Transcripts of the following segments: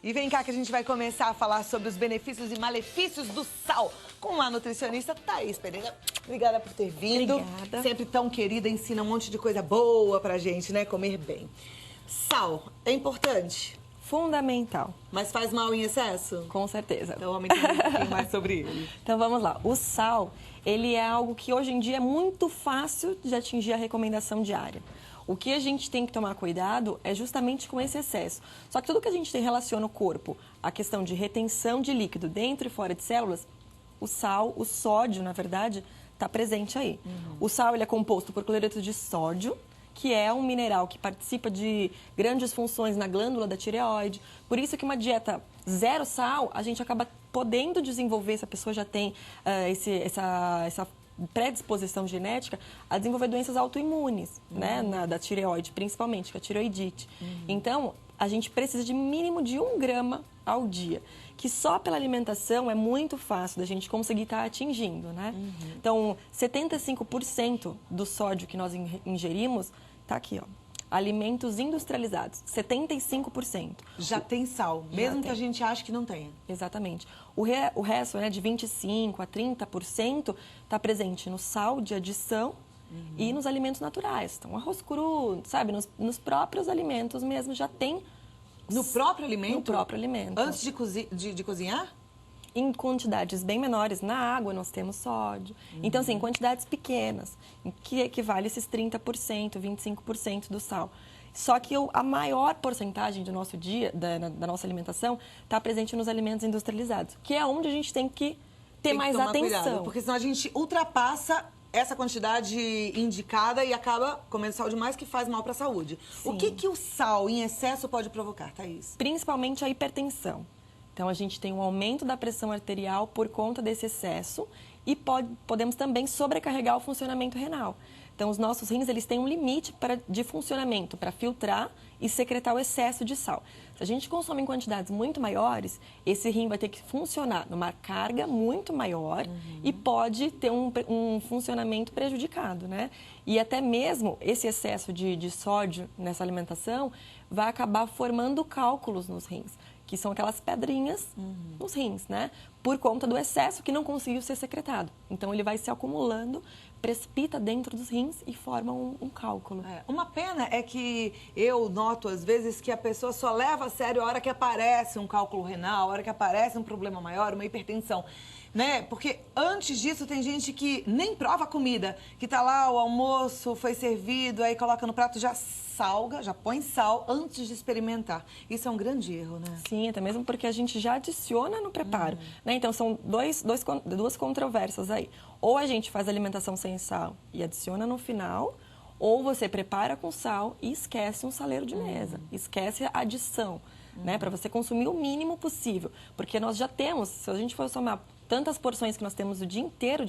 E vem cá que a gente vai começar a falar sobre os benefícios e malefícios do sal com a nutricionista Thaís Pereira. Obrigada por ter vindo. Obrigada. Sempre tão querida, ensina um monte de coisa boa pra gente, né? Comer bem. Sal é importante, Fundamental, mas faz mal em excesso? com certeza. Então vamos entender um pouquinho mais sobre ele. Então vamos lá. O sal, ele é algo que hoje em dia é muito fácil de atingir a recomendação diária. O que a gente tem que tomar cuidado é justamente com esse excesso. Só que tudo que a gente tem relaciona o corpo, a questão de retenção de líquido dentro e fora de células, o sal, o sódio, na verdade, está presente aí. O sal ele é composto por cloreto de sódio, que é um mineral que participa de grandes funções na glândula da tireoide. Por isso que uma dieta zero sal, a gente acaba podendo desenvolver, se a pessoa já tem essa predisposição genética, a desenvolver doenças autoimunes, né? Da tireoide, principalmente, que é a tireoidite. Então, a gente precisa de mínimo de 1 grama ao dia, que só pela alimentação é muito fácil da gente conseguir estar atingindo, né? Então, 75% do sódio que nós ingerimos está aqui, ó. Alimentos industrializados, 75%. Já tem sal, mesmo que a gente ache que não tenha. Exatamente. O resto, né, de 25% a 30%, está presente no sal de adição e nos alimentos naturais. Então, arroz cru, sabe? Nos próprios alimentos mesmo já tem... No próprio alimento? No próprio alimento. Antes de cozinhar? Em quantidades bem menores, na água nós temos sódio. Então, assim, em quantidades pequenas, que equivale a esses 30%, 25% do sal. Só que a maior porcentagem do nosso dia, da nossa alimentação, está presente nos alimentos industrializados, que é onde a gente tem que ter mais atenção. Cuidado, porque senão a gente ultrapassa essa quantidade indicada e acaba comendo sal demais, que faz mal para a saúde. Sim. O que o sal em excesso pode provocar, Thaís? Principalmente a hipertensão. Então, a gente tem um aumento da pressão arterial por conta desse excesso e podemos também sobrecarregar o funcionamento renal. Então, os nossos rins eles têm um limite de funcionamento para filtrar e secretar o excesso de sal. Se a gente consome em quantidades muito maiores, esse rim vai ter que funcionar numa carga muito maior e pode ter um funcionamento prejudicado, né? E até mesmo esse excesso de sódio nessa alimentação vai acabar formando cálculos nos rins, que são aquelas pedrinhas nos rins, né? Por conta do excesso que não conseguiu ser secretado. Então, ele vai se acumulando, precipita dentro dos rins e forma um cálculo. Uma pena é que eu noto, às vezes, que a pessoa só leva a sério a hora que aparece um cálculo renal, a hora que aparece um problema maior, uma hipertensão. Né? Porque antes disso tem gente que nem prova a comida, que tá lá, o almoço foi servido, aí coloca no prato, já salga, já põe sal antes de experimentar. Isso é um grande erro, né? Sim, até mesmo porque a gente já adiciona no preparo. Né? Então, são duas controvérsias aí. Ou a gente faz alimentação sem sal e adiciona no final, ou você prepara com sal e esquece um saleiro de mesa, esquece a adição, né? Para você consumir o mínimo possível. Porque nós já temos, se a gente for somar tantas porções que nós temos o dia inteiro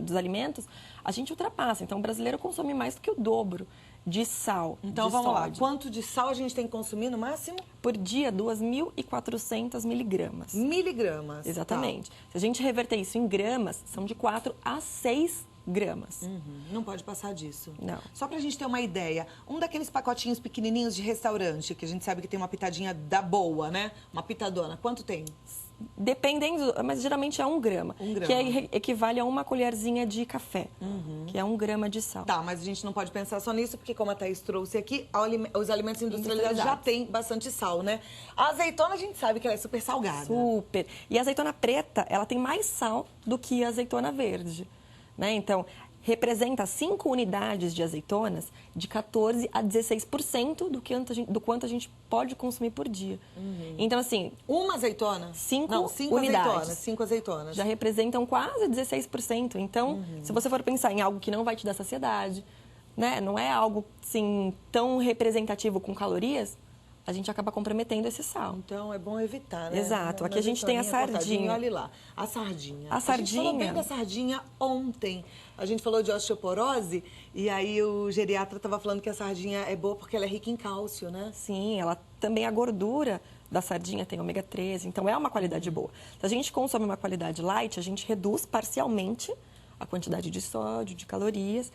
dos alimentos, a gente ultrapassa. Então, o brasileiro consome mais do que o dobro de sal. Então, vamos lá. Quanto de sal a gente tem que consumir no máximo? Por dia, 2.400 miligramas. Miligramas. Exatamente. Tá. Se a gente reverter isso em gramas, são de 4 a 6 gramas. Não pode passar disso. Não. Só pra gente ter uma ideia, um daqueles pacotinhos pequenininhos de restaurante, que a gente sabe que tem uma pitadinha da boa, né? Uma pitadona, quanto tem? Dependendo, mas geralmente é 1 grama. 1 grama. Que equivale a uma colherzinha de café, que é 1 grama de sal. Tá, mas a gente não pode pensar só nisso, porque como a Thaís trouxe aqui, os alimentos industrializados já têm bastante sal, né? A azeitona a gente sabe que ela é super salgada. Super. E a azeitona preta, ela tem mais sal do que a azeitona verde, né? Então, representa 5 unidades de azeitonas de 14% a 16% do quanto a gente pode consumir por dia. Então, assim... Uma azeitona? 5 unidades. 5 azeitonas. Já representam quase 16%. Então, se você for pensar em algo que não vai te dar saciedade, né? Não é algo, assim, tão representativo com calorias, a gente acaba comprometendo esse sal. Então, é bom evitar, né? Exato. Aqui a gente tem a sardinha. Olha lá, a sardinha. A sardinha... A gente falou bem da sardinha ontem. A gente falou de osteoporose e aí o geriatra estava falando que a sardinha é boa porque ela é rica em cálcio, né? Sim, ela também, a gordura da sardinha tem ômega 3, então é uma qualidade boa. Se a gente consome uma qualidade light, a gente reduz parcialmente a quantidade de sódio, de calorias,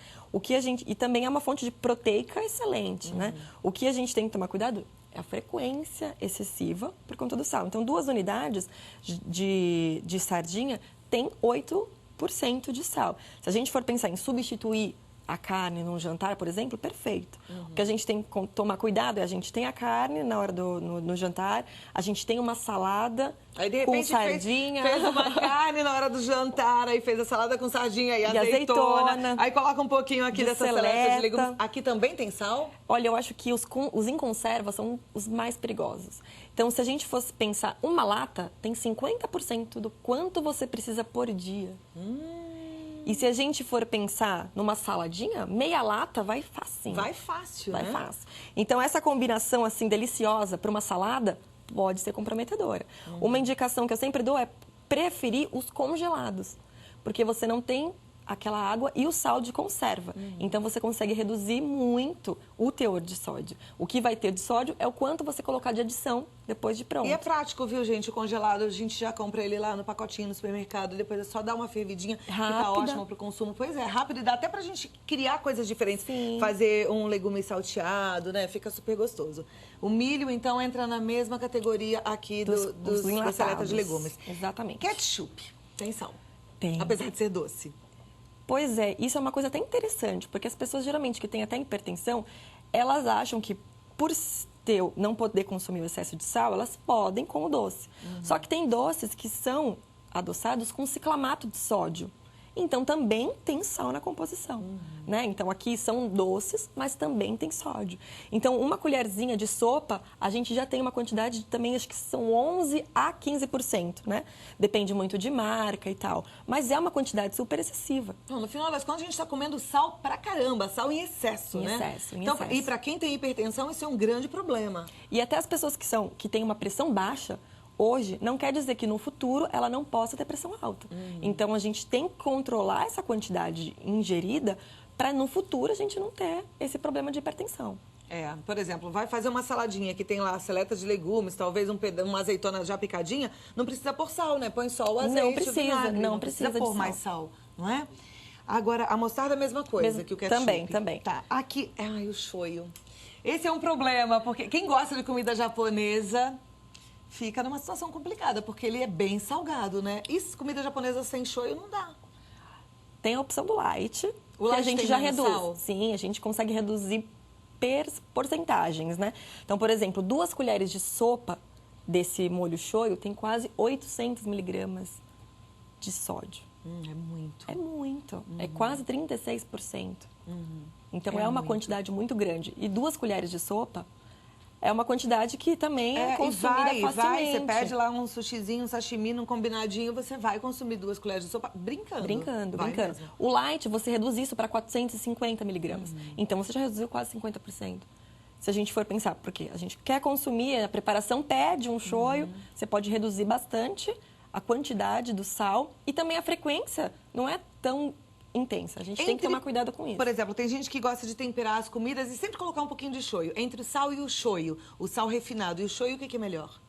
e também é uma fonte de proteica excelente, né? O que a gente tem que tomar cuidado É a frequência excessiva por conta do sal. Então, 2 unidades de sardinha tem 8% de sal. Se a gente for pensar em substituir a carne num jantar, por exemplo, perfeito. O que a gente tem que tomar cuidado é a gente tem a carne na hora no jantar, a gente tem uma salada aí, de repente, com sardinha. Fez uma carne na hora do jantar, aí fez a salada com sardinha e azeitona. Aí coloca um pouquinho aqui dessa seleta de legumes. Aqui também tem sal? Olha, eu acho que os em conserva são os mais perigosos. Então, se a gente fosse pensar, uma lata tem 50% do quanto você precisa por dia. E se a gente for pensar numa saladinha, meia lata vai facinho. Vai fácil, vai né? fácil. Então, essa combinação assim deliciosa para uma salada pode ser comprometedora. Uma indicação que eu sempre dou é preferir os congelados, porque você não tem aquela água e o sal de conserva. Então, você consegue reduzir muito o teor de sódio. O que vai ter de sódio é o quanto você colocar de adição depois de pronto. E é prático, viu, gente? O congelado, a gente já compra ele lá no pacotinho, no supermercado. Depois é só dar uma fervidinha, fica ótimo pro consumo. Pois é, rápido e dá até pra gente criar coisas diferentes. Sim. Fazer um legume salteado, né? Fica super gostoso. O milho, então, entra na mesma categoria aqui da seleta de legumes. Exatamente. Ketchup. Tem sal. Tem. Apesar de ser doce. Pois é, isso é uma coisa até interessante, porque as pessoas geralmente que têm até hipertensão, elas acham que por não poder consumir o excesso de sal, elas podem com o doce. Só que tem doces que são adoçados com ciclamato de sódio. Então, também tem sal na composição, né? Então, aqui são doces, mas também tem sódio. Então, uma colherzinha de sopa, a gente já tem uma quantidade de também, acho que são 11 a 15%, né? Depende muito de marca e tal. Mas é uma quantidade super excessiva. Não, no final das contas, a gente está comendo sal pra caramba, sal em excesso, né? Em então, excesso. E para quem tem hipertensão, isso é um grande problema. E até as pessoas que têm uma pressão baixa, hoje, não quer dizer que no futuro ela não possa ter pressão alta. Então, a gente tem que controlar essa quantidade ingerida para no futuro a gente não ter esse problema de hipertensão. É, por exemplo, vai fazer uma saladinha que tem lá seleta de legumes, talvez uma azeitona já picadinha, não precisa pôr sal, né? Põe só o azeite, não precisa, vinagre, não precisa pôr de mais sal, não é? Agora, a mostarda é a mesma coisa que o ketchup. Também. Tá, aqui, o shoyu. Esse é um problema, porque quem gosta de comida japonesa fica numa situação complicada, porque ele é bem salgado, né? E comida japonesa sem shoyu não dá. Tem a opção do light, O que light a gente tem já menos reduz. sal? Sim, a gente consegue reduzir porcentagens, né? Então, por exemplo, 2 colheres de sopa desse molho shoyu tem quase 800 miligramas de sódio. É muito. É muito. É quase 36%. Então, é uma quantidade muito grande. E 2 colheres de sopa é uma quantidade que também é consumida facilmente. Você pede lá um sushizinho, um sashimi, num combinadinho, você vai consumir 2 colheres de sopa brincando. Brincando. Mesmo. O light, você reduz isso para 450 miligramas. Então, você já reduziu quase 50%. Se a gente for pensar, porque a gente quer consumir, a preparação pede um shoyu, você pode reduzir bastante a quantidade do sal e também a frequência não é tão intensa. A gente tem que tomar cuidado com isso. Por exemplo, tem gente que gosta de temperar as comidas e sempre colocar um pouquinho de shoyu. Entre o sal e o shoyu, o sal refinado e o shoyu, o que é melhor?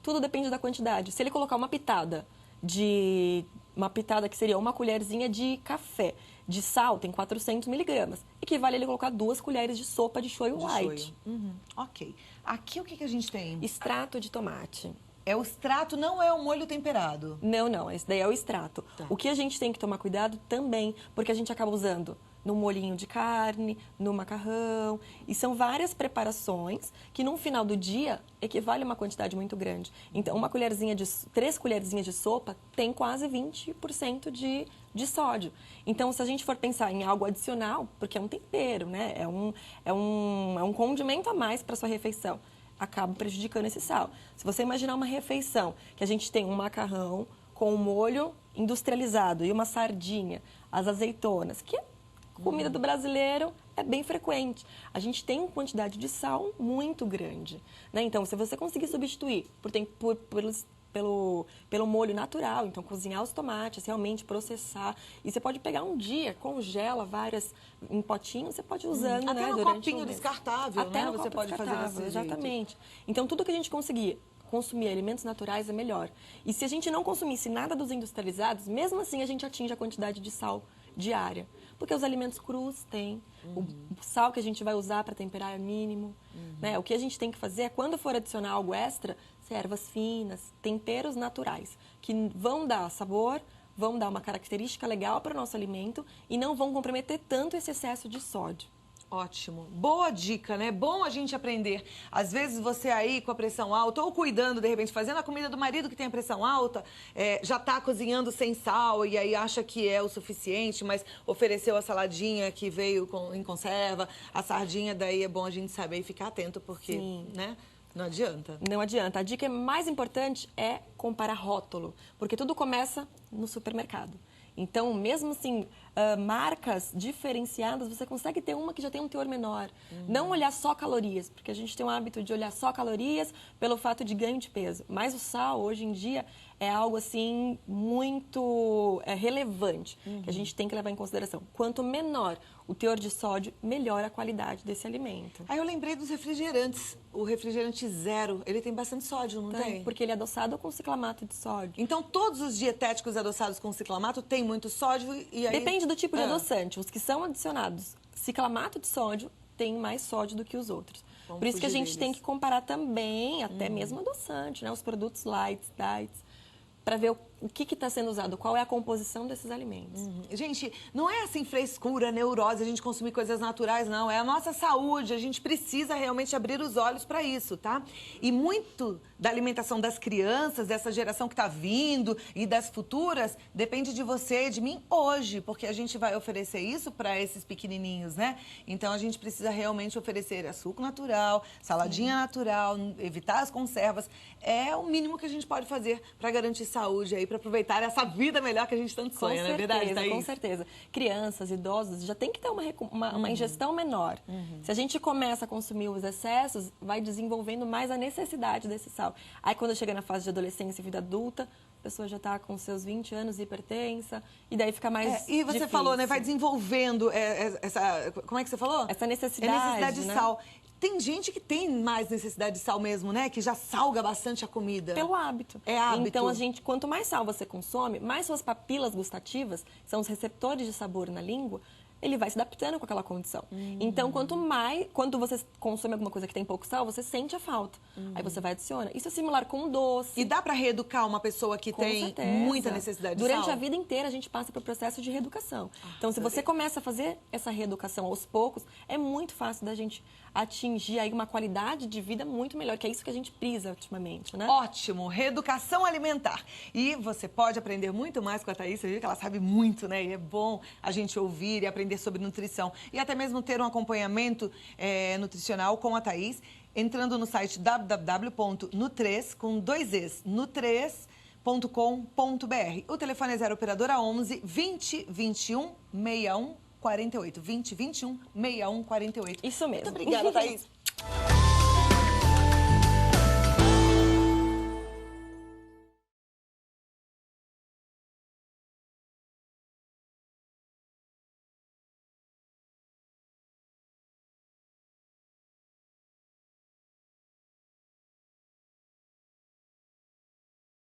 Tudo depende da quantidade. Se ele colocar uma pitada que seria uma colherzinha de café de sal, tem 400 miligramas. Equivale a ele colocar 2 colheres de sopa de shoyu light. Ok. Aqui o que a gente tem? Extrato de tomate. É o extrato, não é o molho temperado. Não. Esse daí é o extrato. Tá. O que a gente tem que tomar cuidado também, porque a gente acaba usando no molhinho de carne, no macarrão. E são várias preparações que, no final do dia, equivale a uma quantidade muito grande. Então, 3 colherzinhas de sopa tem quase 20% de sódio. Então, se a gente for pensar em algo adicional, porque é um tempero, né? É um condimento a mais para sua refeição, acaba prejudicando esse sal. Se você imaginar uma refeição que a gente tem um macarrão com um molho industrializado e uma sardinha, as azeitonas, que comida do brasileiro é bem frequente. A gente tem uma quantidade de sal muito grande, né? Então, se você conseguir substituir pelo molho natural, então cozinhar os tomates, realmente processar, e você pode pegar um dia, congela várias em potinhos, você pode ir usando, até né, no durante copinho um mês. descartável, Até né? no Você copo pode fazer descartável, desse jeito. exatamente. Então, tudo que a gente conseguir consumir alimentos naturais é melhor. E se a gente não consumisse nada dos industrializados, mesmo assim a gente atinge a quantidade de sal diária. Porque os alimentos crus têm, o sal que a gente vai usar para temperar é mínimo. Né? O que a gente tem que fazer é, quando for adicionar algo extra, ervas finas, temperos naturais, que vão dar sabor, vão dar uma característica legal para o nosso alimento e não vão comprometer tanto esse excesso de sódio. Ótimo. Boa dica, né? Bom a gente aprender. Às vezes você aí com a pressão alta ou cuidando, de repente, fazendo a comida do marido que tem a pressão alta, já tá cozinhando sem sal e aí acha que é o suficiente, mas ofereceu a saladinha que veio em conserva, a sardinha, daí é bom a gente saber e ficar atento, porque, né? Não adianta. Não adianta. A dica mais importante é comparar rótulo, porque tudo começa no supermercado. Então, mesmo assim, marcas diferenciadas, você consegue ter uma que já tem um teor menor. Não olhar só calorias, porque a gente tem o hábito de olhar só calorias pelo fato de ganho de peso. Mas o sal, hoje em dia, é algo assim muito relevante, que a gente tem que levar em consideração. Quanto menor o teor de sódio, melhor a qualidade desse alimento. Aí eu lembrei dos refrigerantes. O refrigerante zero, ele tem bastante sódio, não tem? Porque ele é adoçado com ciclamato de sódio. Então, todos os dietéticos adoçados com ciclamato têm muito sódio e aí... Depende do tipo de adoçante. Os que são adicionados ciclamato de sódio têm mais sódio do que os outros. Por isso que a gente tem que comparar também, até mesmo adoçante, né? Os produtos light, diets, para ver o que está sendo usado, qual é a composição desses alimentos. Gente, não é assim frescura, neurose, a gente consumir coisas naturais, não. É a nossa saúde, a gente precisa realmente abrir os olhos para isso, tá? E muito da alimentação das crianças, dessa geração que está vindo e das futuras, depende de você e de mim hoje, porque a gente vai oferecer isso para esses pequenininhos, né? Então, a gente precisa realmente oferecer açúcar natural, saladinha natural, evitar as conservas. É o mínimo que a gente pode fazer para garantir saúde aí, para aproveitar essa vida melhor que a gente tanto sonha, não é verdade, Thaís? Com certeza. Crianças, idosos, já tem que ter uma ingestão menor. Se a gente começa a consumir os excessos, vai desenvolvendo mais a necessidade desse sal. Aí, quando chega na fase de adolescência e vida adulta, a pessoa já está com seus 20 anos hipertensa, e daí fica mais E você difícil. falou, né? Vai desenvolvendo essa... Como é que você falou? Essa necessidade, necessidade de né? sal. Tem gente que tem mais necessidade de sal mesmo, né? Que já salga bastante a comida. Pelo hábito. É hábito. Então, quanto mais sal você consome, mais suas papilas gustativas, que são os receptores de sabor na língua, ele vai se adaptando com aquela condição. Então, quando você consome alguma coisa que tem pouco sal, você sente a falta. Aí você vai adicionar. Isso é similar com um doce. E dá para reeducar uma pessoa que tem certeza. muita necessidade de sal? Durante a vida inteira, a gente passa por processo de reeducação. Então, se você começa a fazer essa reeducação aos poucos, é muito fácil da gente atingir aí uma qualidade de vida muito melhor, que é isso que a gente prisa ultimamente, né? Ótimo, reeducação alimentar. E você pode aprender muito mais com a Thaís, você viu que ela sabe muito, né? E é bom a gente ouvir e aprender sobre nutrição. E até mesmo ter um acompanhamento nutricional com a Thaís, entrando no site www.nutres, com 2 Es, nutres.com.br. O telefone é 0 operadora 11 20 21 61 48. 20 21 61 48. Isso mesmo. Muito obrigada, Thaís.